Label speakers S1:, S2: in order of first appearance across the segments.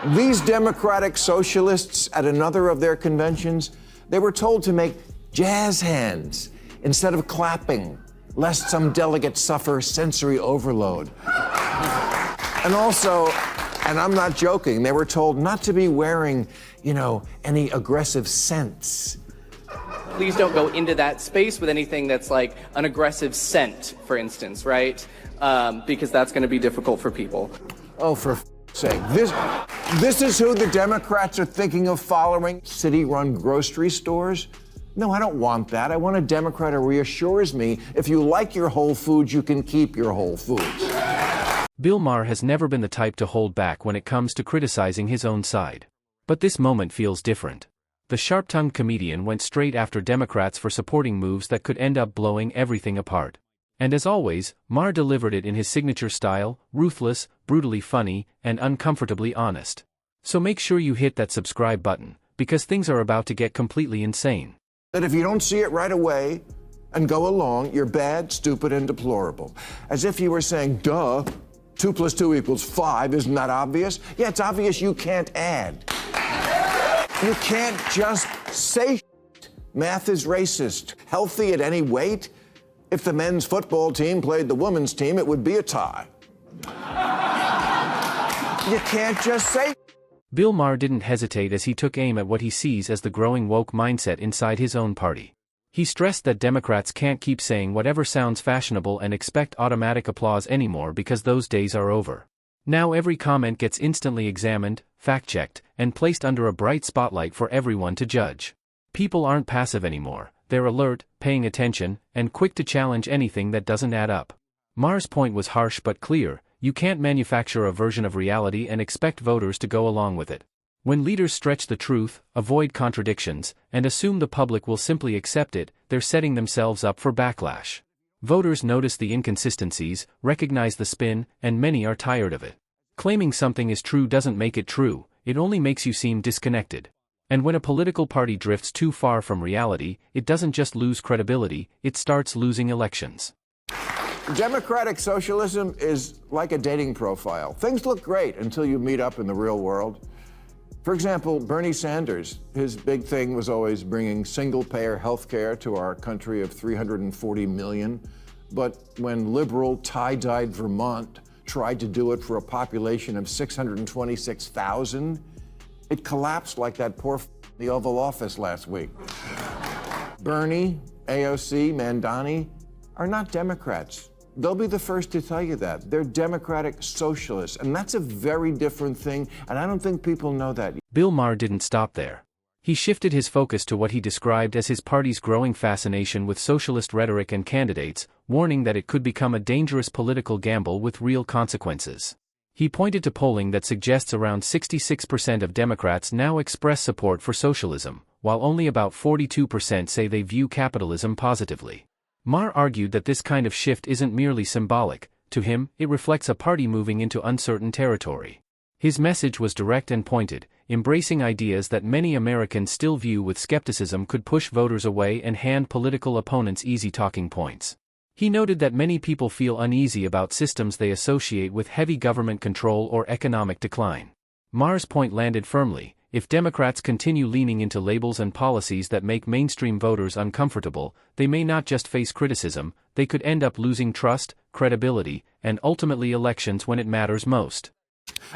S1: These Democratic socialists at another of their conventions, they were told to make jazz hands instead of clapping, lest some delegates suffer sensory overload. And also, and I'm not joking, they were told not to be wearing, any aggressive scents.
S2: Please don't go into that space with anything that's like an aggressive scent, for instance, right? Because that's going to be difficult for people.
S1: Oh, for sake. This is who the Democrats are thinking of following? City-run grocery stores? No, I don't want that. I want a Democrat who reassures me if you like your Whole Foods, you can keep your Whole Foods.
S3: Bill Maher has never been the type to hold back when it comes to criticizing his own side. But this moment feels different. The sharp-tongued comedian went straight after Democrats for supporting moves that could end up blowing everything apart. And as always, Maher delivered it in his signature style, ruthless, brutally funny, and uncomfortably honest. So make sure you hit that subscribe button, because things are about to get completely insane.
S1: That if you don't see it right away and go along, you're bad, stupid, and deplorable. As if you were saying, duh, 2 + 2 = 5, isn't that obvious? Yeah, it's obvious you can't add. You can't just say shit. Math is racist. Healthy at any weight? If the men's football team played the women's team, it would be a tie. You can't just say.
S3: Bill Maher didn't hesitate as he took aim at what he sees as the growing woke mindset inside his own party. He stressed that Democrats can't keep saying whatever sounds fashionable and expect automatic applause anymore because those days are over. Now every comment gets instantly examined, fact-checked, and placed under a bright spotlight for everyone to judge. People aren't passive anymore. They're alert, paying attention, and quick to challenge anything that doesn't add up. Maher's point was harsh but clear: you can't manufacture a version of reality and expect voters to go along with it. When leaders stretch the truth, avoid contradictions, and assume the public will simply accept it, they're setting themselves up for backlash. Voters notice the inconsistencies, recognize the spin, and many are tired of it. Claiming something is true doesn't make it true, it only makes you seem disconnected. And when a political party drifts too far from reality, it doesn't just lose credibility, it starts losing elections.
S1: Democratic socialism is like a dating profile. Things look great until you meet up in the real world. For example, Bernie Sanders, his big thing was always bringing single-payer health care to our country of 340 million. But when liberal, tie-dyed Vermont tried to do it for a population of 626,000, it collapsed like that poor in the Oval Office last week. Bernie, AOC, Mandani are not Democrats. They'll be the first to tell you that. They're Democratic socialists, and that's a very different thing, and I don't think people know that.
S3: Bill Maher didn't stop there. He shifted his focus to what he described as his party's growing fascination with socialist rhetoric and candidates, warning that it could become a dangerous political gamble with real consequences. He pointed to polling that suggests around 66% of Democrats now express support for socialism, while only about 42% say they view capitalism positively. Maher argued that this kind of shift isn't merely symbolic. To him, it reflects a party moving into uncertain territory. His message was direct and pointed: embracing ideas that many Americans still view with skepticism could push voters away and hand political opponents easy talking points. He noted that many people feel uneasy about systems they associate with heavy government control or economic decline. Maher's point landed firmly: if Democrats continue leaning into labels and policies that make mainstream voters uncomfortable, they may not just face criticism, they could end up losing trust, credibility, and ultimately elections when it matters most.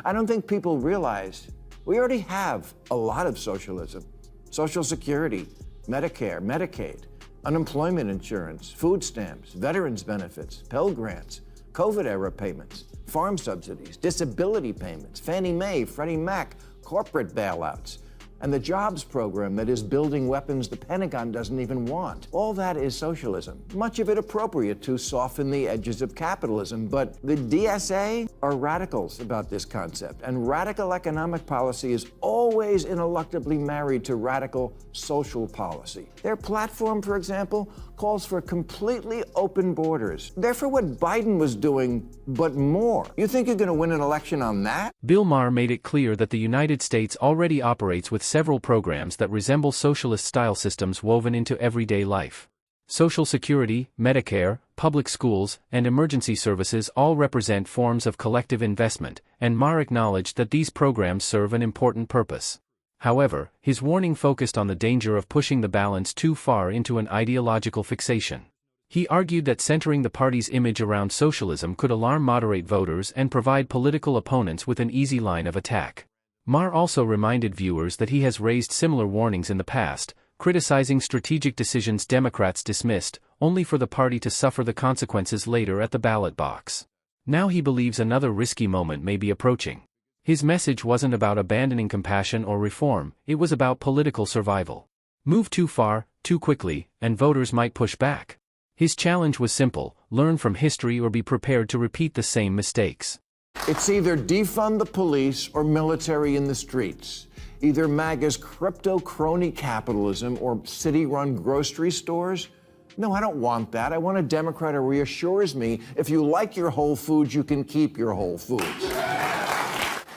S1: I don't think people realize we already have a lot of socialism. Social Security, Medicare, Medicaid, unemployment insurance, food stamps, veterans benefits, Pell Grants, COVID-era payments, farm subsidies, disability payments, Fannie Mae, Freddie Mac, corporate bailouts, and the jobs program that is building weapons the Pentagon doesn't even want. All that is socialism, much of it appropriate to soften the edges of capitalism. But the DSA are radicals about this concept, and radical economic policy is always ineluctably married to radical social policy. Their platform, for example, calls for completely open borders. They're for what Biden was doing, but more. You think you're going to win an election on that?
S3: Bill Maher made it clear that the United States already operates with several programs that resemble socialist-style systems woven into everyday life. Social Security, Medicare, public schools, and emergency services all represent forms of collective investment, and Maher acknowledged that these programs serve an important purpose. However, his warning focused on the danger of pushing the balance too far into an ideological fixation. He argued that centering the party's image around socialism could alarm moderate voters and provide political opponents with an easy line of attack. Maher also reminded viewers that he has raised similar warnings in the past, criticizing strategic decisions Democrats dismissed, only for the party to suffer the consequences later at the ballot box. Now he believes another risky moment may be approaching. His message wasn't about abandoning compassion or reform, it was about political survival. Move too far, too quickly, and voters might push back. His challenge was simple: learn from history or be prepared to repeat the same mistakes.
S1: It's either defund the police or military in the streets. Either MAGA's crypto crony capitalism or city-run grocery stores. No, I don't want that. I want a Democrat who reassures me if you like your Whole Foods, you can keep your Whole Foods.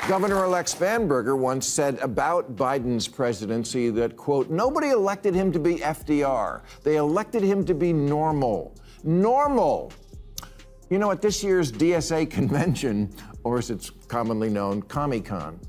S1: Governor-elect Spanberger once said about Biden's presidency that, quote, nobody elected him to be FDR. They elected him to be normal. Normal! You know, at this year's DSA convention, or as it's commonly known, Comic-Con,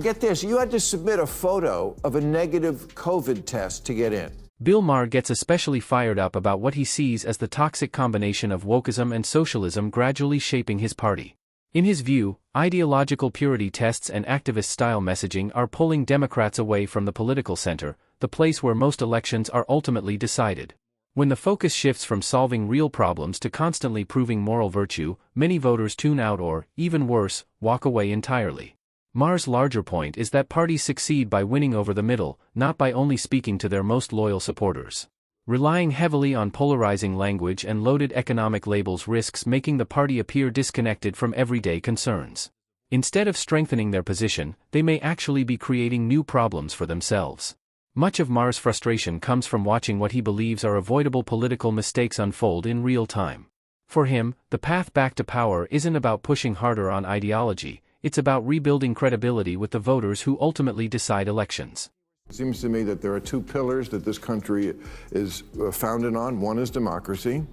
S1: get this, you had to submit a photo of a negative COVID test to get in.
S3: Bill Maher gets especially fired up about what he sees as the toxic combination of wokeism and socialism gradually shaping his party. In his view, ideological purity tests and activist-style messaging are pulling Democrats away from the political center, the place where most elections are ultimately decided. When the focus shifts from solving real problems to constantly proving moral virtue, many voters tune out or, even worse, walk away entirely. Maher's larger point is that parties succeed by winning over the middle, not by only speaking to their most loyal supporters. Relying heavily on polarizing language and loaded economic labels risks making the party appear disconnected from everyday concerns. Instead of strengthening their position, they may actually be creating new problems for themselves. Much of Maher's frustration comes from watching what he believes are avoidable political mistakes unfold in real time. For him, the path back to power isn't about pushing harder on ideology, it's about rebuilding credibility with the voters who ultimately decide elections.
S1: It seems to me that there are two pillars that this country is founded on. One is democracy,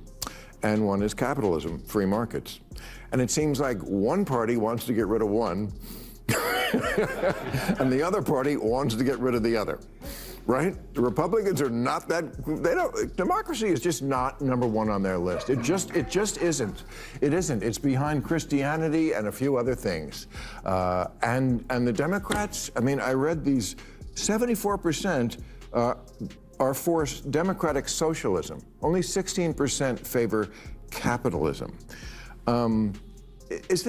S1: and one is capitalism, free markets. And it seems like one party wants to get rid of one, and the other party wants to get rid of the other. Right? The Republicans are not that, democracy is just not number one on their list. It just isn't. It isn't. It's behind Christianity and a few other things. And the Democrats, I mean, I read these, 74% are for democratic socialism. Only 16% favor capitalism. Is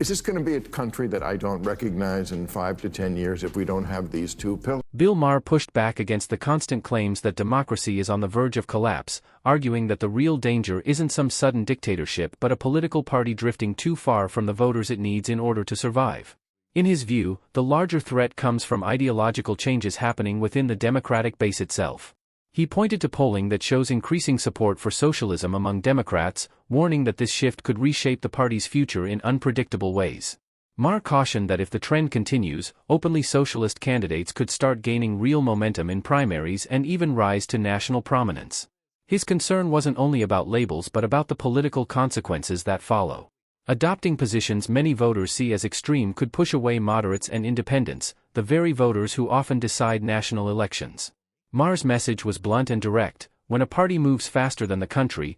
S1: this going to be a country that I don't recognize in 5 to 10 years if we don't have these two pillars?
S3: Bill Maher pushed back against the constant claims that democracy is on the verge of collapse, arguing that the real danger isn't some sudden dictatorship but a political party drifting too far from the voters it needs in order to survive. In his view, the larger threat comes from ideological changes happening within the Democratic base itself. He pointed to polling that shows increasing support for socialism among Democrats, warning that this shift could reshape the party's future in unpredictable ways. Maher cautioned that if the trend continues, openly socialist candidates could start gaining real momentum in primaries and even rise to national prominence. His concern wasn't only about labels but about the political consequences that follow. Adopting positions many voters see as extreme could push away moderates and independents, the very voters who often decide national elections. Maher's message was blunt and direct: when a party moves faster than the country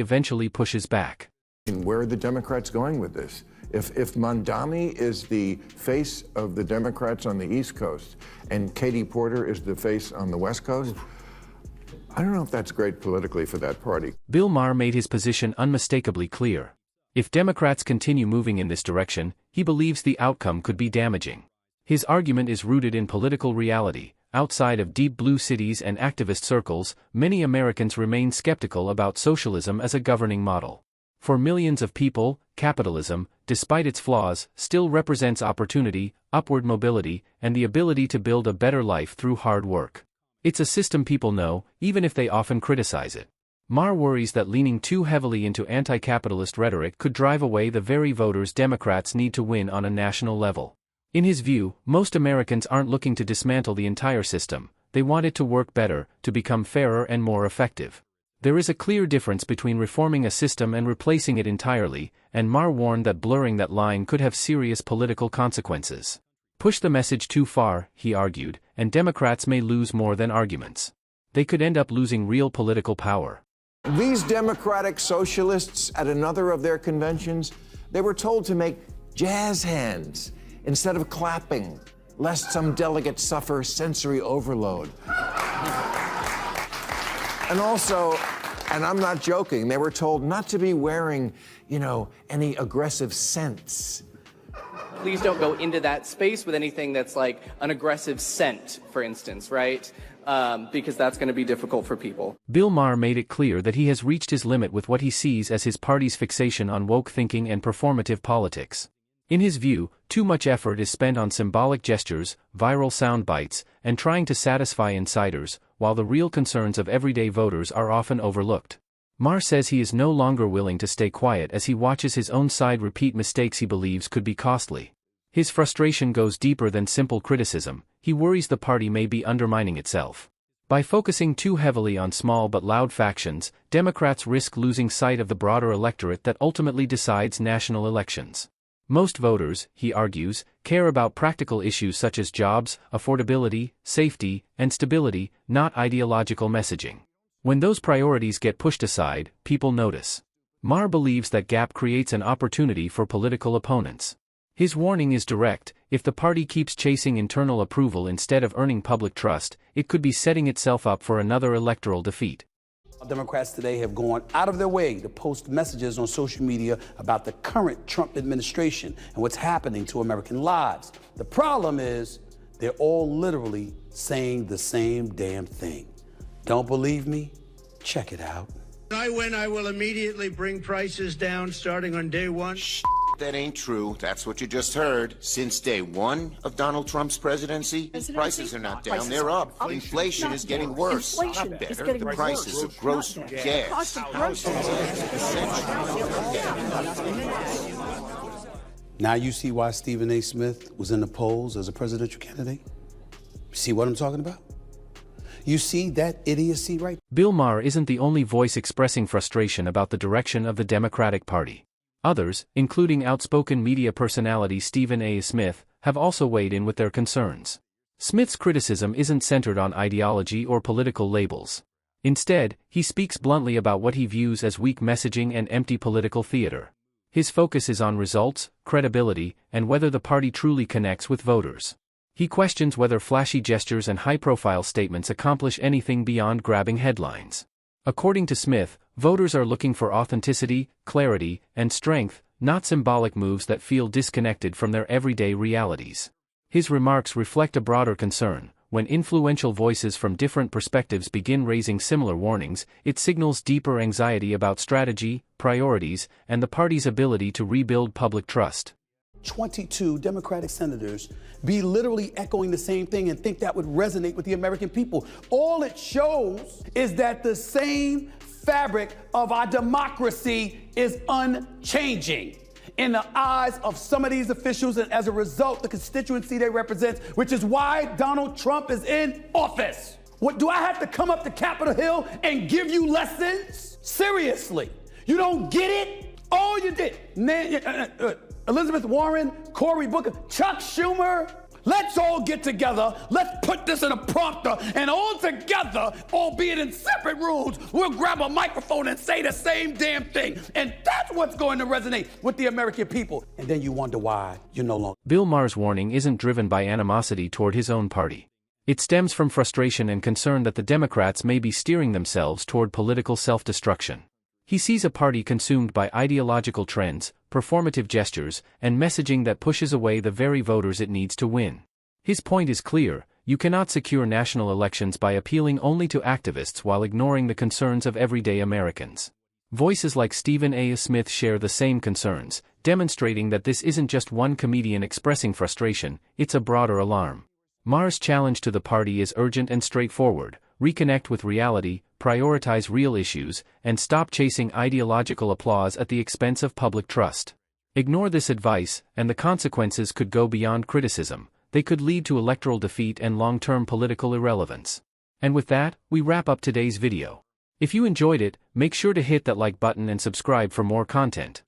S3: eventually pushes back.
S1: Where are the Democrats going with this? If Mondami is the face of the Democrats on the East Coast and Katie Porter is the face on the West Coast, I don't know if that's great politically for that party.
S3: Bill Maher made his position unmistakably clear. If Democrats continue moving in this direction, he believes the outcome could be damaging. His argument is rooted in political reality. Outside of deep blue cities and activist circles, many Americans remain skeptical about socialism as a governing model. For millions of people, capitalism, despite its flaws, still represents opportunity, upward mobility, and the ability to build a better life through hard work. It's a system people know, even if they often criticize it. Maher worries that leaning too heavily into anti-capitalist rhetoric could drive away the very voters Democrats need to win on a national level. In his view, most Americans aren't looking to dismantle the entire system, They want it to work better, to become fairer and more effective. There is a clear difference between reforming a system and replacing it entirely, and Maher warned that blurring that line could have serious political consequences. Push the message too far, he argued, and Democrats may lose more than arguments. They could end up losing real political power.
S1: These Democratic socialists at another of their conventions, they were told to make jazz hands instead of clapping, lest some delegates suffer sensory overload. And also, and I'm not joking, they were told not to be wearing, any aggressive scents.
S2: Please don't go into that space with anything that's like an aggressive scent, for instance, right? Because that's going to be difficult for people.
S3: Bill Maher made it clear that he has reached his limit with what he sees as his party's fixation on woke thinking and performative politics. In his view, too much effort is spent on symbolic gestures, viral sound bites, and trying to satisfy insiders, while the real concerns of everyday voters are often overlooked. Maher says he is no longer willing to stay quiet as he watches his own side repeat mistakes he believes could be costly. His frustration goes deeper than simple criticism. He worries the party may be undermining itself. By focusing too heavily on small but loud factions, Democrats risk losing sight of the broader electorate that ultimately decides national elections. Most voters, he argues, care about practical issues such as jobs, affordability, safety, and stability, not ideological messaging. When those priorities get pushed aside, people notice. Maher believes that gap creates an opportunity for political opponents. His warning is direct: if the party keeps chasing internal approval instead of earning public trust, it could be setting itself up for another electoral defeat.
S4: Democrats today have gone out of their way to post messages on social media about the current Trump administration and what's happening to American lives. The problem is they're all literally saying the same damn thing. Don't believe me? Check it out.
S5: When I win, I will immediately bring prices down starting on day one.
S6: That ain't true. That's what you just heard. Since day one of Donald Trump's presidency, prices are not down, they're up. Inflation is getting worse, not better. The prices of groceries, gas,
S4: Now you see why Stephen A. Smith was in the polls as a presidential candidate? See what I'm talking about? You see that idiocy right?
S3: Bill Maher isn't the only voice expressing frustration about the direction of the Democratic Party. Others, including outspoken media personality Stephen A. Smith, have also weighed in with their concerns. Smith's criticism isn't centered on ideology or political labels. Instead, he speaks bluntly about what he views as weak messaging and empty political theater. His focus is on results, credibility, and whether the party truly connects with voters. He questions whether flashy gestures and high-profile statements accomplish anything beyond grabbing headlines. According to Smith, voters are looking for authenticity, clarity, and strength, not symbolic moves that feel disconnected from their everyday realities. His remarks reflect a broader concern. When influential voices from different perspectives begin raising similar warnings, it signals deeper anxiety about strategy, priorities, and the party's ability to rebuild public trust.
S4: 22 Democratic senators be literally echoing the same thing and think that would resonate with the American people. All it shows is that the same fabric of our democracy is unchanging in the eyes of some of these officials, and as a result, the constituency they represent, which is why Donald Trump is in office. What, do I have to come up to Capitol Hill and give you lessons? Seriously, you don't get it? All you did, Elizabeth Warren, Cory Booker, Chuck Schumer, let's all get together, let's put this in a prompter, and all together, albeit in separate rooms, we'll grab a microphone and say the same damn thing. And that's what's going to resonate with the American people. And then you wonder why you're no longer.
S3: Bill Maher's warning isn't driven by animosity toward his own party. It stems from frustration and concern that the Democrats may be steering themselves toward political self-destruction. He sees a party consumed by ideological trends, performative gestures, and messaging that pushes away the very voters it needs to win. His point is clear: you cannot secure national elections by appealing only to activists while ignoring the concerns of everyday Americans. Voices like Stephen A. Smith share the same concerns, demonstrating that this isn't just one comedian expressing frustration, it's a broader alarm. Maher's challenge to the party is urgent and straightforward: reconnect with reality, prioritize real issues, and stop chasing ideological applause at the expense of public trust. Ignore this advice, and the consequences could go beyond criticism. they could lead to electoral defeat and long-term political irrelevance. And with that, we wrap up today's video. If you enjoyed it, make sure to hit that like button and subscribe for more content.